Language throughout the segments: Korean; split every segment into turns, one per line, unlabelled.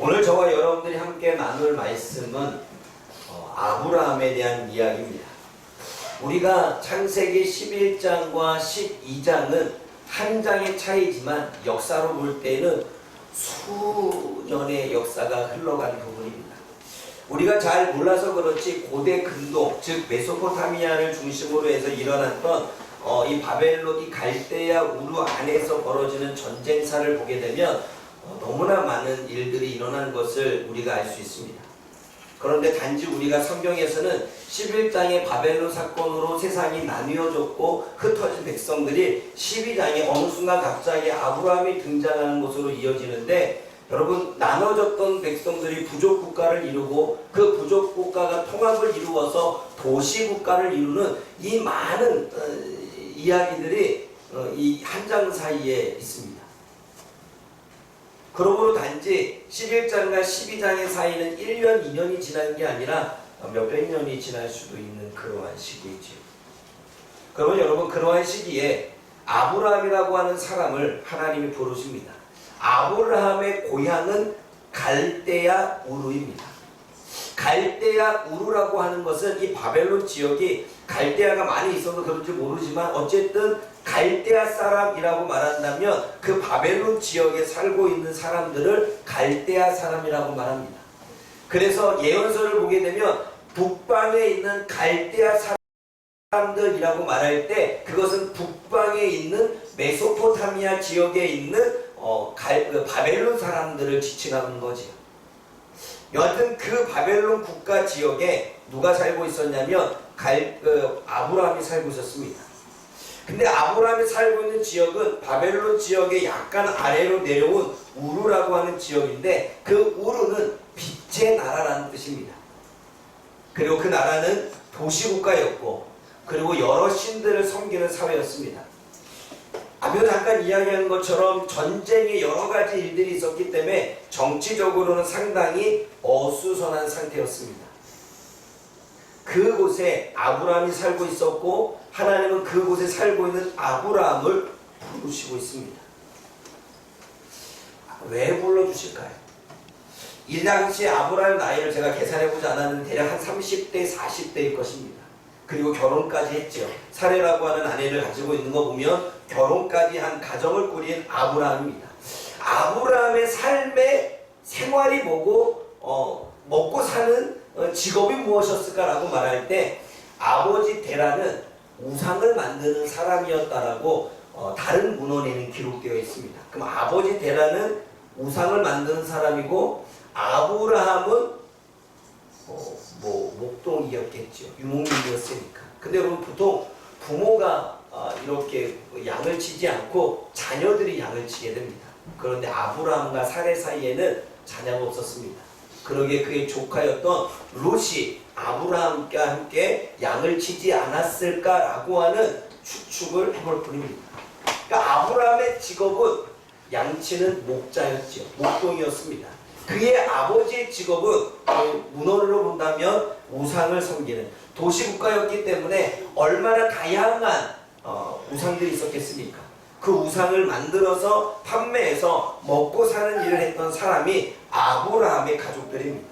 오늘 저와 여러분들이 함께 나눌 말씀은 아브라함에 대한 이야기입니다. 우리가 창세기 11장과 12장은 한 장의 차이지만 역사로 볼 때는 수년의 역사가 흘러간 부분입니다. 우리가 잘 몰라서 그렇지 고대 근동, 즉 메소포타미아를 중심으로 해서 일어났던 이 바벨론, 이 갈대아 우르 안에서 벌어지는 전쟁사를 보게 되면 너무나 많은 일들이 일어난 것을 우리가 알 수 있습니다. 그런데 단지 우리가 성경에서는 11장의 바벨론 사건으로 세상이 나뉘어졌고 흩어진 백성들이 12장에 어느 순간 갑자기 아브라함이 등장하는 것으로 이어지는데, 여러분, 나눠졌던 백성들이 부족국가를 이루고 그 부족국가가 통합을 이루어서 도시국가를 이루는 이 많은 이야기들이 이 한 장 사이에 있습니다. 그러므로 단지 11장과 12장의 사이는 1년, 2년이 지나는 게 아니라 몇백 년이 지날 수도 있는 그러한 시기이죠. 그러면 여러분, 그러한 시기에 아브라함이라고 하는 사람을 하나님이 부르십니다. 아브라함의 고향은 갈대아 우르입니다. 갈대아 우르라고 하는 것은 이 바벨론 지역이 갈대아가 많이 있어서 그런지 모르지만 어쨌든 갈대아 사람이라고 말한다면 그 바벨론 지역에 살고 있는 사람들을 갈대아 사람이라고 말합니다. 그래서 예언서를 보게 되면 북방에 있는 갈대아 사람들이라고 말할 때 그것은 북방에 있는 메소포타미아 지역에 있는 바벨론 사람들을 지칭하는 거지요. 여하튼 그 바벨론 국가 지역에 누가 살고 있었냐면 아브라함이 살고 있었습니다. 근데 아브라함이 살고 있는 지역은 바벨론 지역의 약간 아래로 내려온 우르라고 하는 지역인데, 그 우르는 빛의 나라라는 뜻입니다. 그리고 그 나라는 도시국가였고, 그리고 여러 신들을 섬기는 사회였습니다. 앞에서 잠깐 이야기한 것처럼 전쟁에 여러 가지 일들이 있었기 때문에 정치적으로는 상당히 어수선한 상태였습니다. 그곳에 아브라함이 살고 있었고, 하나님은 그곳에 살고 있는 아브라함을 부르시고 있습니다. 왜 불러주실까요? 이 당시 아브라함의 나이를 제가 계산해보지 않았는데 대략 한 30대, 40대일 것입니다. 그리고 결혼까지 했죠. 사레라고 하는 아내를 가지고 있는 거 보면 결혼까지 한 가정을 꾸린 아브라함입니다. 아브라함의 삶의 생활이 뭐고 먹고 사는 직업이 무엇이었을까라고 말할 때 아버지 데라는 우상을 만드는 사람이었다라고 다른 문헌에는 기록되어 있습니다. 그럼 아버지 데라는 우상을 만드는 사람이고 아브라함은 목동이었겠죠. 유목민이었으니까. 근데 여러분, 보통 부모가 이렇게 양을 치지 않고 자녀들이 양을 치게 됩니다. 그런데 아브라함과 사레 사이에는 자녀가 없었습니다. 그러기에 그의 조카였던 롯이 아브라함과 함께 양을 치지 않았을까라고 하는 추측을 해볼 뿐입니다. 그러니까 아브라함의 직업은 양치는 목자였죠. 목동이었습니다. 그의 아버지의 직업은 문헌으로 본다면 우상을 섬기는 도시국가였기 때문에 얼마나 다양한 우상들이 있었겠습니까? 그 우상을 만들어서 판매해서 먹고 사는 일을 했던 사람이 아브라함의 가족들입니다.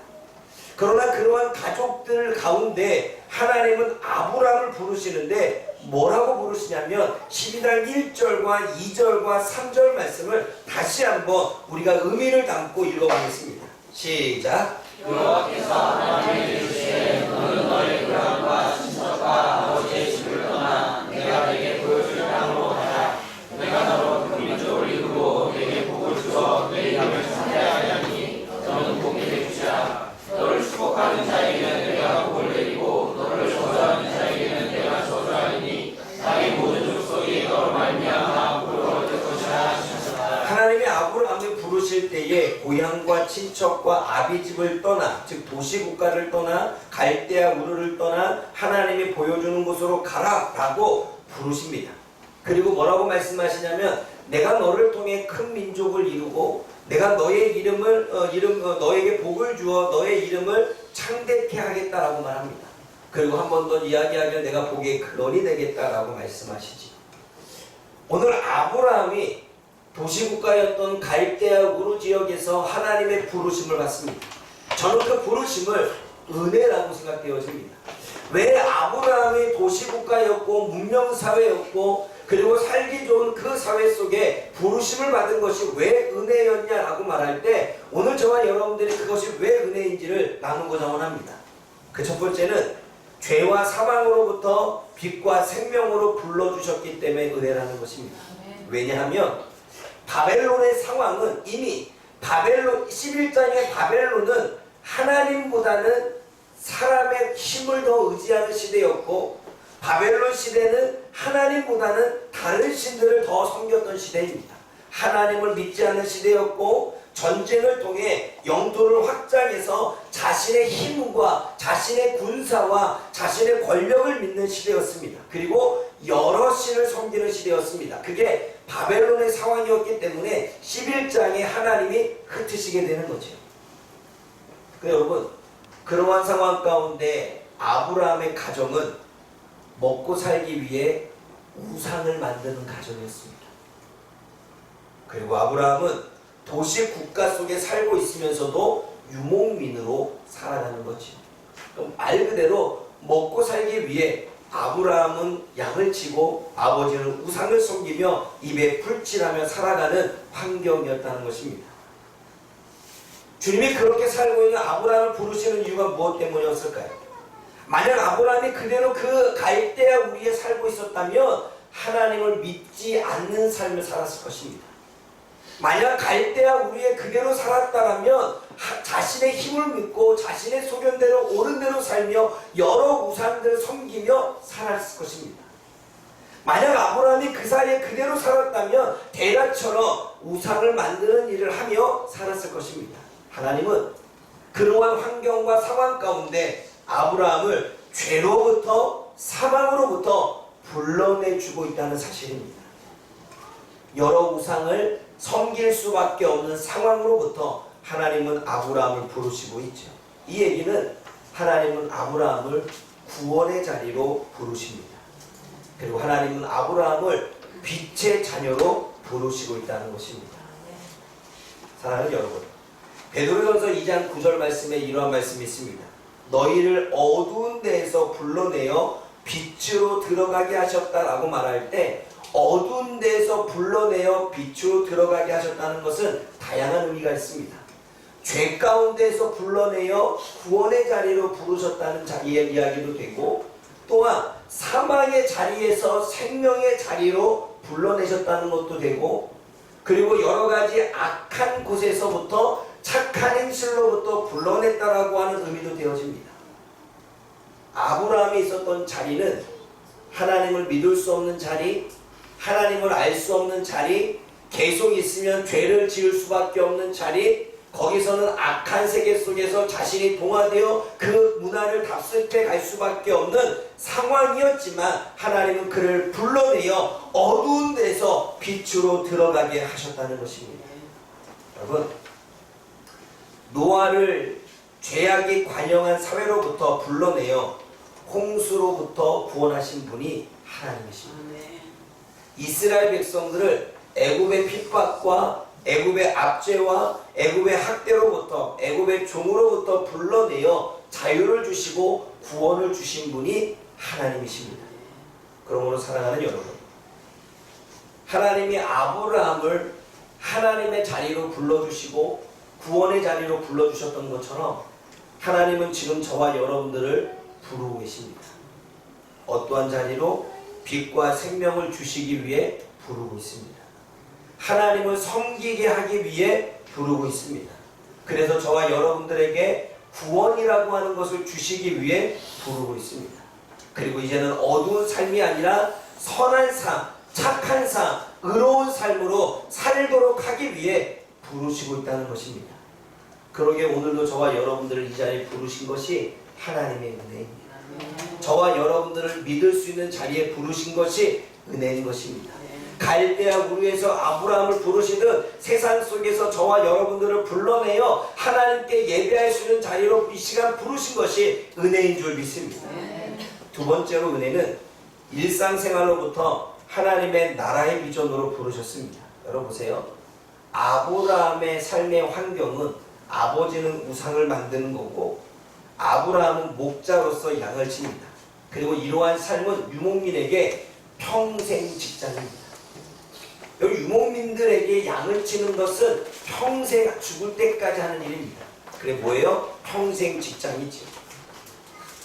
그러나 그러한 가족들 가운데 하나님은 아브라함을 부르시는데 뭐라고 부르시냐면 12장 1절과 2절과 3절 말씀을 다시 한번 우리가 의미를 담고 읽어보겠습니다. 시작.
여호와께서 아브라함에게 이르시되 너는 너의 고향과 친척과 아버지의 집을 떠나 내가 네게 보여줄 땅으로 가라. 내가 너로 큰 민족을 이루고 네게 복을 주어 네 이름을 창대하게 하니 너는 복이 될 것이라. 너를 축복하는 자에게는 내가 복을 내리고 너를 저주하는 자에게는 내가 저주하리니 땅의 모든 족속이 너로 말미암아 복을 얻을 것이라 하셨다.
하나님이 아브라함을 부르실 때에 고향과 친척과 아비집을 떠나, 즉 도시국가를 떠나 갈대아 우르를 떠나 하나님이 보여주는 곳으로 가라라고 부르십니다. 그리고 뭐라고 말씀하시냐면 내가 너를 통해 큰 민족을 이루고 내가 너의 너에게 복을 주어 너의 이름을 창대케 하겠다라고 말합니다. 그리고 한 번 더 이야기하길 내가 복의 근원이 되겠다라고 말씀하시지. 오늘 아브라함이 도시국가였던 갈대아 우르 지역에서 하나님의 부르심을 받습니다. 저는 그 부르심을 은혜라고 생각되어집니다. 왜 아브라함이 도시국가였고 문명사회였고 그리고 살기 좋은 그 사회 속에 부르심을 받은 것이 왜 은혜였냐라고 말할 때 오늘 저와 여러분들이 그것이 왜 은혜인지를 나누고자 원합니다. 그 첫 번째는 죄와 사망으로부터 빛과 생명으로 불러주셨기 때문에 은혜라는 것입니다. 왜냐하면 바벨론의 상황은 이미 11장의 바벨론은 하나님보다는 사람의 힘을 더 의지하는 시대였고 바벨론 시대는 하나님보다는 다른 신들을 더 섬겼던 시대입니다. 하나님을 믿지 않는 시대였고 전쟁을 통해 영토를 확장해서 자신의 힘과 자신의 군사와 자신의 권력을 믿는 시대였습니다. 그리고 여러 신을 섬기는 시대였습니다. 그게 바벨론의 상황이었기 때문에 11장에 하나님이 흩으시게 되는 거죠. 여러분, 그러한 상황 가운데 아브라함의 가정은 먹고 살기 위해 우상을 만드는 가정이었습니다. 그리고 아브라함은 도시 국가 속에 살고 있으면서도 유목민으로 살아가는 거죠. 그럼 말 그대로 먹고 살기 위해 아브라함은 양을 치고 아버지는 우상을 섬기며 입에 풀칠하며 살아가는 환경이었다는 것입니다. 주님이 그렇게 살고 있는 아브라함을 부르시는 이유가 무엇 때문이었을까요? 만약 아브라함이 그대로 그 갈대아 우리에 살고 있었다면 하나님을 믿지 않는 삶을 살았을 것입니다. 만약 갈대아 우리에 그대로 살았다면 자신의 힘을 믿고 자신의 소견대로 옳은 대로 살며 여러 우상들을 섬기며 살았을 것입니다. 만약 아브라함이 그 자리에 그대로 살았다면 데라처럼 우상을 만드는 일을 하며 살았을 것입니다. 하나님은 그러한 환경과 상황 가운데 아브라함을 죄로부터 사망으로부터 불러내주고 있다는 사실입니다. 여러 우상을 섬길 수밖에 없는 상황으로부터 하나님은 아브라함을 부르시고 있죠. 이 얘기는 하나님은 아브라함을 구원의 자리로 부르십니다. 그리고 하나님은 아브라함을 빛의 자녀로 부르시고 있다는 것입니다. 사랑하는 여러분, 베드로전서 2장 9절 말씀에 이러한 말씀이 있습니다. 너희를 어두운 데에서 불러내어 빛으로 들어가게 하셨다라고 말할 때 어두운 데에서 불러내어 빛으로 들어가게 하셨다는 것은 다양한 의미가 있습니다. 죄 가운데에서 불러내어 구원의 자리로 부르셨다는 자기의 이야기도 되고 또한 사망의 자리에서 생명의 자리로 불러내셨다는 것도 되고 그리고 여러 가지 악한 곳에서부터 착한 행실로부터 불러냈다라고 하는 의미도 되어집니다. 아브라함이 있었던 자리는 하나님을 믿을 수 없는 자리, 하나님을 알 수 없는 자리, 계속 있으면 죄를 지을 수밖에 없는 자리, 거기서는 악한 세계 속에서 자신이 동화되어 그 문화를 답습해 갈 수밖에 없는 상황이었지만 하나님은 그를 불러내어 어두운 데서 빛으로 들어가게 하셨다는 것입니다. 여러분, 노아를 죄악이 관영한 사회로부터 불러내어 홍수로부터 구원하신 분이 하나님이십니다. 이스라엘 백성들을 애굽의 핍박과 애굽의 압제와 애굽의 학대로부터 애굽의 종으로부터 불러내어 자유를 주시고 구원을 주신 분이 하나님이십니다. 그러므로 사랑하는 여러분, 하나님이 아브라함을 하나님의 자리로 불러주시고 구원의 자리로 불러주셨던 것처럼 하나님은 지금 저와 여러분들을 부르고 계십니다. 어떠한 자리로? 빛과 생명을 주시기 위해 부르고 있습니다. 하나님을 섬기게 하기 위해 부르고 있습니다. 그래서 저와 여러분들에게 구원이라고 하는 것을 주시기 위해 부르고 있습니다. 그리고 이제는 어두운 삶이 아니라 선한 삶, 착한 삶, 의로운 삶으로 살도록 하기 위해 부르시고 있다는 것입니다. 그러기에 오늘도 저와 여러분들을 이 자리에 부르신 것이 하나님의 은혜입니다. 저와 여러분들을 믿을 수 있는 자리에 부르신 것이 은혜인 것입니다. 갈대아 우르에서 아브라함을 부르시듯 세상 속에서 저와 여러분들을 불러내어 하나님께 예배할 수 있는 자리로 이 시간 부르신 것이 은혜인 줄 믿습니다. 두 번째로 은혜는 일상생활로부터 하나님의 나라의 비전으로 부르셨습니다. 여러분 보세요. 아브라함의 삶의 환경은 아버지는 우상을 만드는 거고 아브라함은 목자로서 양을 칩니다. 그리고 이러한 삶은 유목민에게 평생 직장입니다. 여기 유목민들에게 양을 치는 것은 평생 죽을 때까지 하는 일입니다. 그게 뭐예요? 평생 직장이지.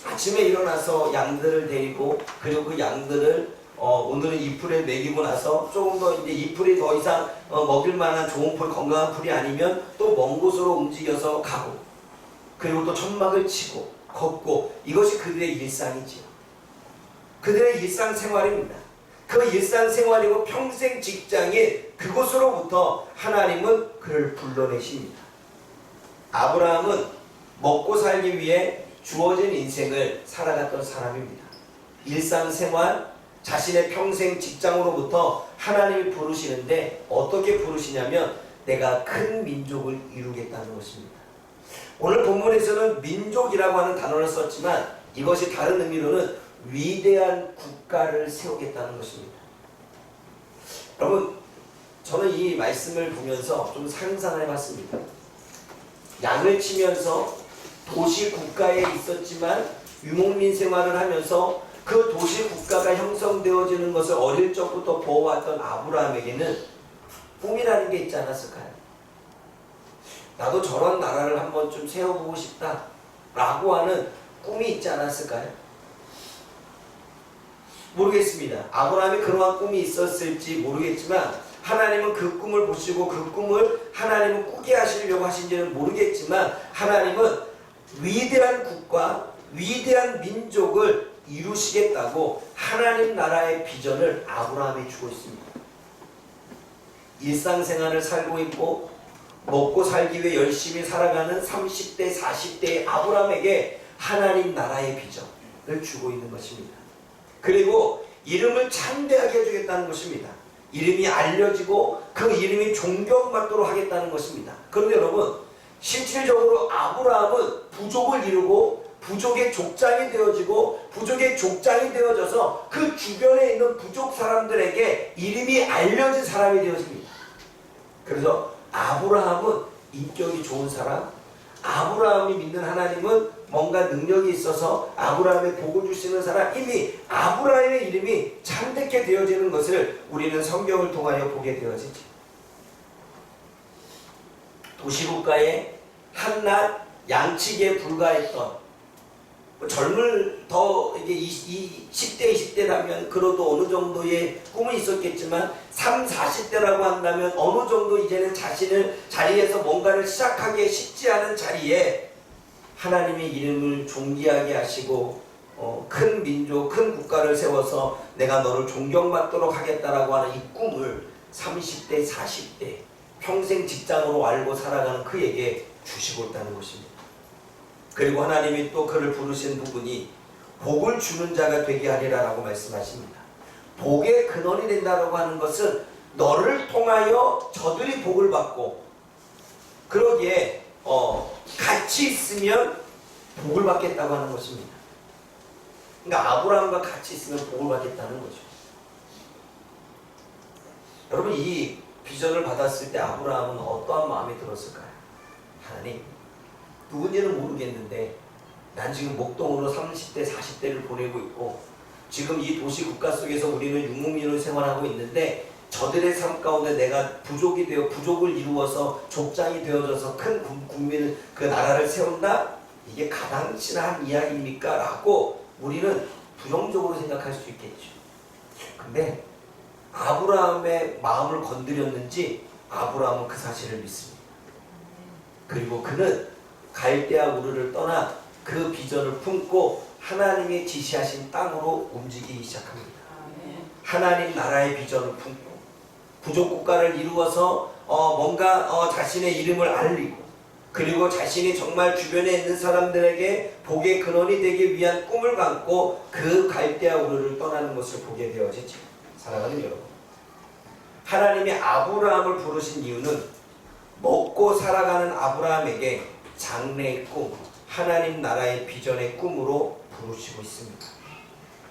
아침에 일어나서 양들을 데리고 그리고 그 양들을 오늘은 이 풀에 먹이고 나서 조금 더 이제 이 풀이 더 이상 먹일 만한 좋은 풀, 건강한 풀이 아니면 또 먼 곳으로 움직여서 가고 그리고 또 천막을 치고 걷고 이것이 그들의 일상이지요. 그들의 일상생활입니다. 그 일상생활이고 평생 직장인 그곳으로부터 하나님은 그를 불러내십니다. 아브라함은 먹고 살기 위해 주어진 인생을 살아갔던 사람입니다. 일상생활, 자신의 평생 직장으로부터 하나님이 부르시는데 어떻게 부르시냐면 내가 큰 민족을 이루겠다는 것입니다. 오늘 본문에서는 민족이라고 하는 단어를 썼지만 이것이 다른 의미로는 위대한 국가를 세우겠다는 것입니다. 여러분, 저는 이 말씀을 보면서 좀 상상해 봤습니다. 양을 치면서 도시 국가에 있었지만 유목민 생활을 하면서 그 도시 국가가 형성되어지는 것을 어릴 적부터 보아왔던 아브라함에게는 꿈이라는 게 있지 않았을까요? 나도 저런 나라를 한번 좀 세워보고 싶다 라고 하는 꿈이 있지 않았을까요? 모르겠습니다. 아브라함이 그러한 꿈이 있었을지 모르겠지만 하나님은 그 꿈을 보시고 그 꿈을 하나님은 꾸게 하시려고 하신지는 모르겠지만 하나님은 위대한 국가, 위대한 민족을 이루시겠다고 하나님 나라의 비전을 아브라함에 주고 있습니다. 일상생활을 살고 있고 먹고 살기 위해 열심히 살아가는 30대, 40대의 아브라함에게 하나님 나라의 비전을 주고 있는 것입니다. 그리고 이름을 창대하게 해주겠다는 것입니다. 이름이 알려지고 그 이름이 존경받도록 하겠다는 것입니다. 그런데 여러분, 실질적으로 아브라함은 부족을 이루고 부족의 족장이 되어지고 부족의 족장이 되어져서 그 주변에 있는 부족 사람들에게 이름이 알려진 사람이 되어집니다. 그래서 아브라함은 인격이 좋은 사람, 아브라함이 믿는 하나님은 뭔가 능력이 있어서 아브라함의 복을 주시는 사람, 이미 아브라함의 이름이 창대케 되어지는 것을 우리는 성경을 통하여 보게 되어지죠. 도시국가에 한낱 양치기에 불과했던 젊을 더 이게 10대, 20대라면 그래도 어느 정도의 꿈은 있었겠지만 3, 40대라고 한다면 어느 정도 이제는 자신을 자리에서 뭔가를 시작하기 쉽지 않은 자리에 하나님의 이름을 존귀하게 하시고 큰 민족, 큰 국가를 세워서 내가 너를 존경받도록 하겠다라고 하는 이 꿈을 30대, 40대 평생 직장으로 알고 살아가는 그에게 주시고 있다는 것입니다. 그리고 하나님이 또 그를 부르신 부분이 복을 주는 자가 되게 하리라 라고 말씀하십니다. 복의 근원이 된다고 하는 것은 너를 통하여 저들이 복을 받고 그러기에 같이 있으면 복을 받겠다고 하는 것입니다. 그러니까 아브라함과 같이 있으면 복을 받겠다는 거죠. 여러분, 이 비전을 받았을 때 아브라함은 어떠한 마음이 들었을까요? 하나님, 누군지는 모르겠는데 난 지금 목동으로 30대, 40대를 보내고 있고 지금 이 도시 국가 속에서 우리는 유목민으로 생활하고 있는데 저들의 삶 가운데 내가 부족이 되어 부족을 이루어서 족장이 되어져서 큰 국민을 그 나라를 세운다? 이게 가당치나 이야기입니까? 라고 우리는 부정적으로 생각할 수 있겠죠. 근데 아브라함의 마음을 건드렸는지 아브라함은 그 사실을 믿습니다. 그리고 그는 갈대아 우르를 떠나 그 비전을 품고 하나님이 지시하신 땅으로 움직이기 시작합니다. 하나님 나라의 비전을 품고 부족 국가를 이루어서 뭔가 자신의 이름을 알리고 그리고 자신이 정말 주변에 있는 사람들에게 복의 근원이 되기 위한 꿈을 갖고 그 갈대아 우르를 떠나는 것을 보게 되어지죠. 사랑하는 여러분, 하나님이 아브라함을 부르신 이유는 먹고 살아가는 아브라함에게 장래의 꿈, 하나님 나라의 비전의 꿈으로 부르시고 있습니다.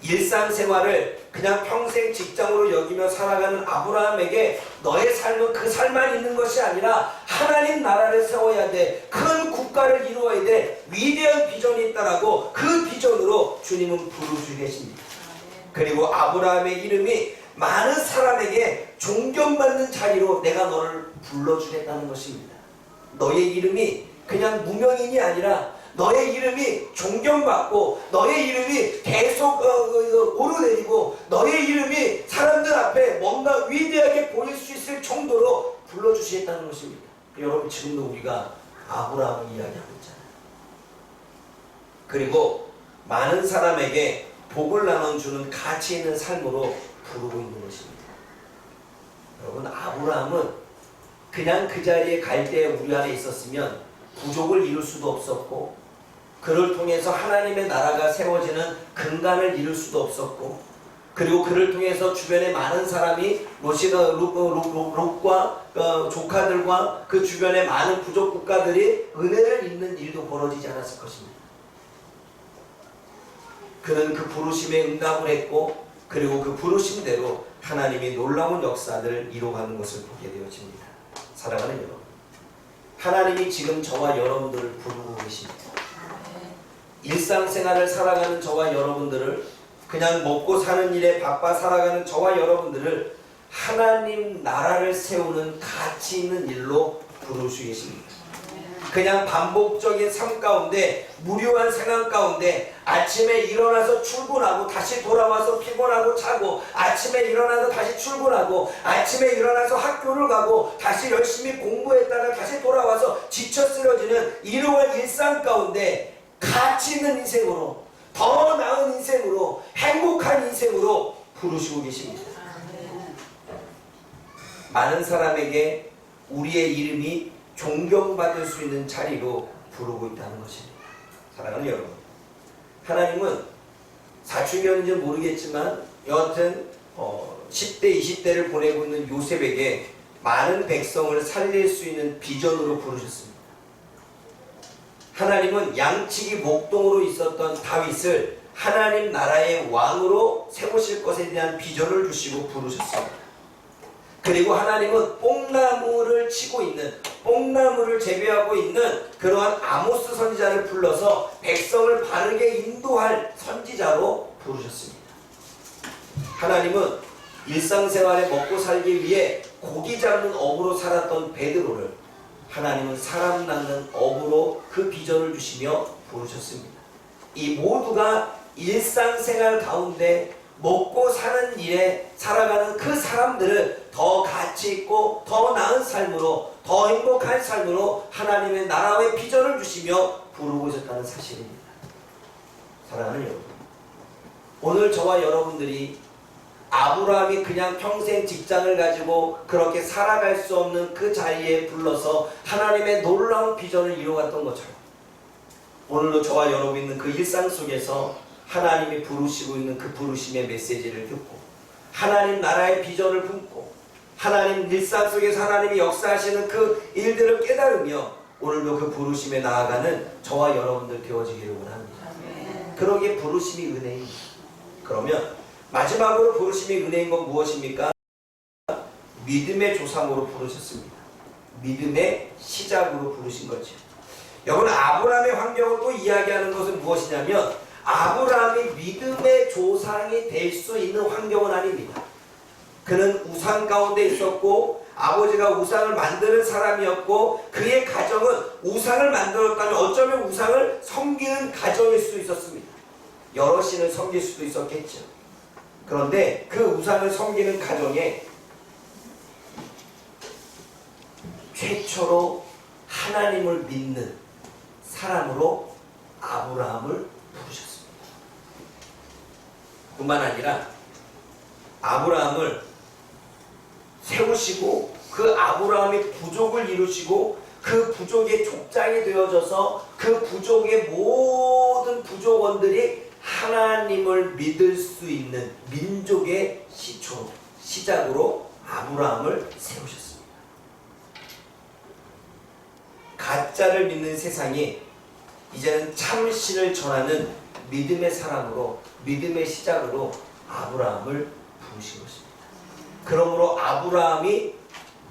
일상생활을 그냥 평생 직장으로 여기며 살아가는 아브라함에게 너의 삶은 그 삶만 있는 것이 아니라 하나님 나라를 세워야 돼. 큰 국가를 이루어야 돼. 위대한 비전이 있다라고 그 비전으로 주님은 부르시고 계십니다. 그리고 아브라함의 이름이 많은 사람에게 존경받는 자리로 내가 너를 불러주겠다는 것입니다. 너의 이름이 그냥 무명인이 아니라 너의 이름이 존경받고 너의 이름이 계속 오르내리고 너의 이름이 사람들 앞에 뭔가 위대하게 보일 수 있을 정도로 불러주시겠다는 것입니다. 여러분 지금도 우리가 아브라함을 이야기하고 있잖아요. 그리고 많은 사람에게 복을 나눠주는 가치 있는 삶으로 부르고 있는 것입니다. 여러분 아브라함은 그냥 그 자리에 갈 때 우리 안에 있었으면 부족을 이룰 수도 없었고 그를 통해서 하나님의 나라가 세워지는 근간을 이룰 수도 없었고 그리고 그를 통해서 주변에 많은 사람이 롯과 조카들과 그 주변의 많은 부족 국가들이 은혜를 입는 일도 벌어지지 않았을 것입니다. 그는 그 부르심에 응답을 했고 그리고 그 부르심대로 하나님이 놀라운 역사를 이루어가는 것을 보게 되어집니다. 사랑하는 여러분, 하나님이 지금 저와 여러분들을 부르고 계십니다. 일상생활을 살아가는 저와 여러분들을 그냥 먹고 사는 일에 바빠 살아가는 저와 여러분들을 하나님 나라를 세우는 가치 있는 일로 부르시고 계십니다. 그냥 반복적인 삶 가운데 무료한 생활 가운데 아침에 일어나서 출근하고 다시 돌아와서 피곤하고 자고 아침에 일어나서 다시 출근하고 아침에 일어나서 학교를 가고 다시 열심히 공부했다가 다시 돌아와서 지쳐 쓰러지는 이러한 일상 가운데 가치 있는 인생으로 더 나은 인생으로 행복한 인생으로 부르시고 계십니다. 많은 사람에게 우리의 이름이 존경받을 수 있는 자리로 부르고 있다는 것입니다. 사랑하는 여러분, 하나님은 사춘기였는지 모르겠지만 여하튼 10대 20대를 보내고 있는 요셉에게 많은 백성을 살릴 수 있는 비전으로 부르셨습니다. 하나님은 양치기 목동으로 있었던 다윗을 하나님 나라의 왕으로 세우실 것에 대한 비전을 주시고 부르셨습니다. 그리고 하나님은 뽕나무를 치고 있는 뽕나무를 재배하고 있는 그러한 아모스 선지자를 불러서 백성을 바르게 인도할 선지자로 부르셨습니다. 하나님은 일상생활에 먹고 살기 위해 고기 잡는 어부로 살았던 베드로를 하나님은 사람 낳는 어부로 그 비전을 주시며 부르셨습니다. 이 모두가 일상생활 가운데 먹고 사는 일에 살아가는 그 사람들을 더 가치 있고 더 나은 삶으로 더 행복한 삶으로 하나님의 나라의 비전을 주시며 부르고 있었다는 사실입니다. 사랑하는 여러분, 오늘 저와 여러분들이 아브라함이 그냥 평생 직장을 가지고 그렇게 살아갈 수 없는 그 자리에 불러서 하나님의 놀라운 비전을 이루어갔던 것처럼 오늘도 저와 여러분 있는 그 일상 속에서 하나님이 부르시고 있는 그 부르심의 메시지를 듣고 하나님 나라의 비전을 품고 하나님 일상 속에서 하나님이 역사하시는 그 일들을 깨달으며 오늘도 그 부르심에 나아가는 저와 여러분들 되어지기를 원합니다. 그러기에 부르심이 은혜입니다. 그러면 마지막으로 부르심이 은혜인 건 무엇입니까? 믿음의 조상으로 부르셨습니다. 믿음의 시작으로 부르신 거죠. 여러분 아브라함의 환경을 또 이야기하는 것은 무엇이냐면 아브라함이 믿음의 조상이 될 수 있는 환경은 아닙니다. 그는 우상 가운데 있었고 아버지가 우상을 만드는 사람이었고 그의 가정은 우상을 만들었다면 어쩌면 우상을 섬기는 가정일 수도 있었습니다. 여러 신을 섬길 수도 있었겠죠. 그런데 그 우상을 섬기는 가정에 최초로 하나님을 믿는 사람으로 아브라함을 부르셨습니다. 뿐만 아니라 아브라함을 세우시고 그 아브라함의 부족을 이루시고 그 부족의 족장이 되어져서 그 부족의 모든 부족원들이 하나님을 믿을 수 있는 민족의 시작으로 아브라함을 세우셨습니다. 가짜를 믿는 세상이 이제는 참신을 전하는 믿음의 사람으로, 믿음의 시작으로 아브라함을 부르신 것입니다. 그러므로 아브라함이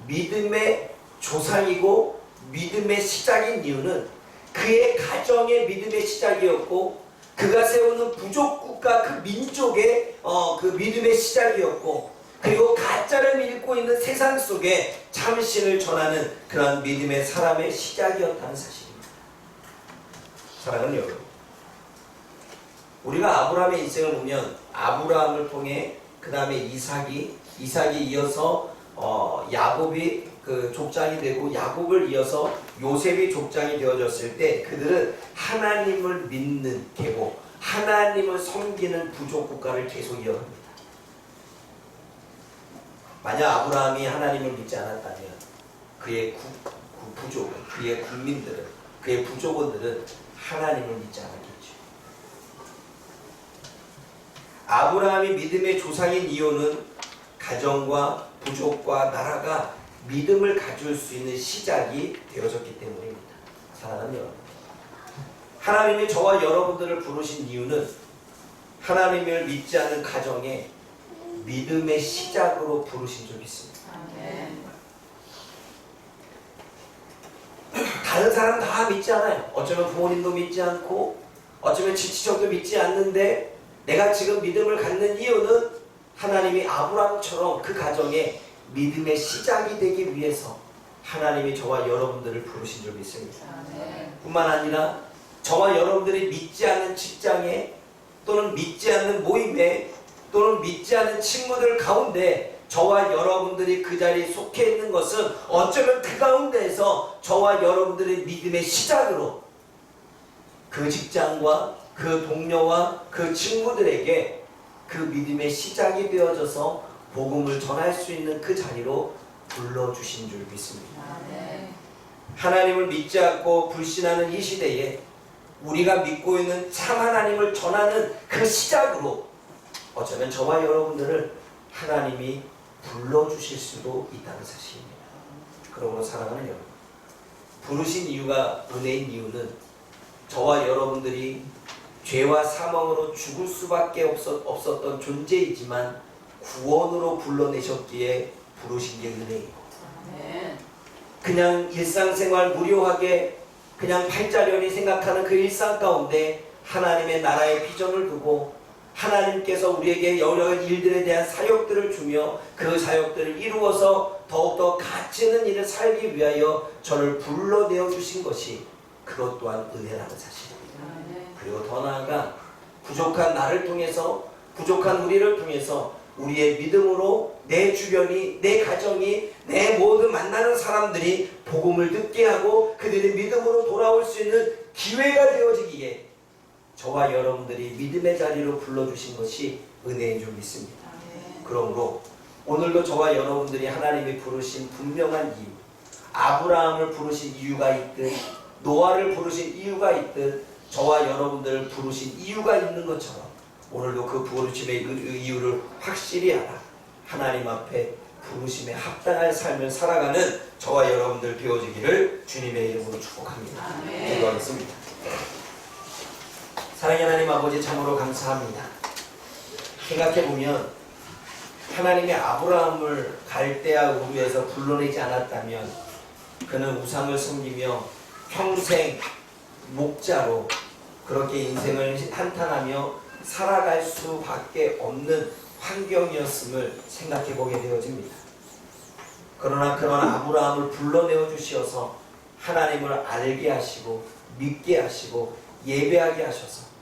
믿음의 조상이고 믿음의 시작인 이유는 그의 가정의 믿음의 시작이었고, 그가 세우는 부족국가 그 민족의 그 믿음의 시작이었고, 그리고 가짜를 믿고 있는 세상 속에 참신을 전하는 그러한 믿음의 사람의 시작이었다는 사실입니다. 사랑하는 여러분, 우리가 아브라함의 인생을 보면 아브라함을 통해 그 다음에 이삭이 이어서 야곱이 그 족장이 되고, 야곱을 이어서 요셉이 족장이 되어졌을 때 그들은 하나님을 믿는 계보, 하나님을 섬기는 부족 국가를 계속 이어갑니다. 만약 아브라함이 하나님을 믿지 않았다면 그의 부족은, 그의 국민들은, 그의 부족원들은 하나님을 믿지 않았겠죠. 아브라함이 믿음의 조상인 이유는 가정과 부족과 나라가 믿음을 가질 수 있는 시작이 되어졌기 때문입니다. 사랑하는 여러분, 하나님이 저와 여러분들을 부르신 이유는 하나님을 믿지 않는 가정에 믿음의 시작으로 부르신 줄 믿습니다. 다른 사람 다 믿지 않아요. 어쩌면 부모님도 믿지 않고, 어쩌면 지치적도 믿지 않는데, 내가 지금 믿음을 갖는 이유는 하나님이 아브라함처럼 그 가정에 믿음의 시작이 되기 위해서 하나님이 저와 여러분들을 부르신 줄 믿습니다. 뿐만 아니라 저와 여러분들이 믿지 않는 직장에, 또는 믿지 않는 모임에, 또는 믿지 않는 친구들 가운데 저와 여러분들이 그 자리에 속해 있는 것은 어쩌면 그 가운데에서 저와 여러분들의 믿음의 시작으로 그 직장과 그 동료와 그 친구들에게 그 믿음의 시작이 되어져서 복음을 전할 수 있는 그 자리로 불러주신 줄 믿습니다. 하나님을 믿지 않고 불신하는 이 시대에 우리가 믿고 있는 참 하나님을 전하는 그 시작으로 어쩌면 저와 여러분들을 하나님이 불러주실 수도 있다는 사실입니다. 그러므로 사랑하는 여러분, 부르신 이유가 은혜인 이유는 저와 여러분들이 죄와 사망으로 죽을 수밖에 없었던 존재이지만 구원으로 불러내셨기에 부르신 게 은혜이고, 그냥 일상생활 무료하게 그냥 팔자련히 생각하는 그 일상 가운데 하나님의 나라의 비전을 두고 하나님께서 우리에게 여러 일들에 대한 사역들을 주며 그 사역들을 이루어서 더욱더 가치 있는 일을 살기 위하여 저를 불러내어 주신 것이 그것 또한 은혜라는 사실입니다. 그리고 더 나아가 부족한 나를 통해서, 부족한 우리를 통해서 우리의 믿음으로 내 주변이, 내 가정이, 내 모든 만나는 사람들이 복음을 듣게 하고 그들의 믿음으로 돌아올 수 있는 기회가 되어지기에 저와 여러분들이 믿음의 자리로 불러주신 것이 은혜인 줄 믿습니다. 그러므로 오늘도 저와 여러분들이 하나님이 부르신 분명한 이유, 아브라함을 부르신 이유가 있듯, 노아를 부르신 이유가 있듯, 저와 여러분들을 부르신 이유가 있는 것처럼 오늘도 그 부르심의 이유를 확실히 알아 하나님 앞에 부르심에 합당한 삶을 살아가는 저와 여러분들 되어지기를 주님의 이름으로 축복합니다. 기도하겠습니다. 사랑의 하나님 아버지, 참으로 감사합니다. 생각해보면 하나님의 아브라함을 갈대아 우르에서 불러내지 않았다면 그는 우상을 섬기며 평생 목자로 그렇게 인생을 한탄하며 살아갈 수밖에 없는 환경이었음을 생각해보게 되어집니다. 그러나 그런 아브라함을 불러내어 주시어서 하나님을 알게 하시고 믿게 하시고 예배하게 하셔서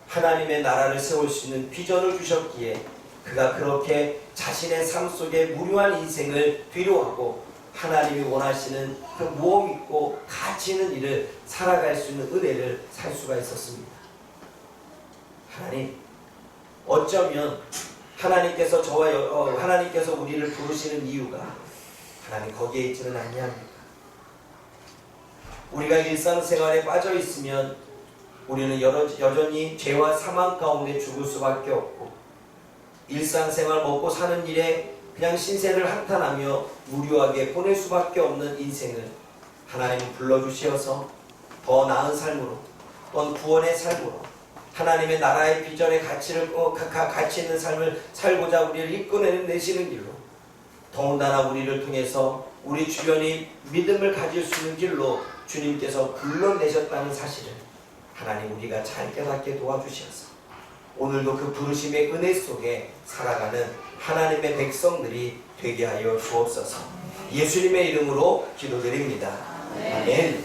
하나님의 나라를 세울 수 있는 비전을 주셨기에 그가 그렇게 자신의 삶 속에 무료한 인생을 뒤로하고 하나님이 원하시는 그 모험 있고 가치 있는 일을 살아갈 수 있는 은혜를 살 수가 있었습니다. 하나님, 어쩌면 하나님께서 하나님께서 우리를 부르시는 이유가 하나님 거기에 있지는 않냐합니까? 우리가 일상생활에 빠져 있으면 우리는 여전히 죄와 사망 가운데 죽을 수밖에 없고 일상생활 먹고 사는 일에 그냥 신세를 한탄하며 무료하게 보낼 수밖에 없는 인생을 하나님은 불러주시어서 더 나은 삶으로, 또 구원의 삶으로, 하나님의 나라의 비전의 가치 있는 삶을 살고자 우리를 이끌어내시는 길로, 더군다나 우리를 통해서 우리 주변이 믿음을 가질 수 있는 길로 주님께서 불러내셨다는 사실을 하나님 우리가 잘 깨닫게 도와주시어서 오늘도 그 부르심의 은혜 속에 살아가는 하나님의 백성들이 되게 하여 주옵소서. 예수님의 이름으로 기도드립니다. 아멘.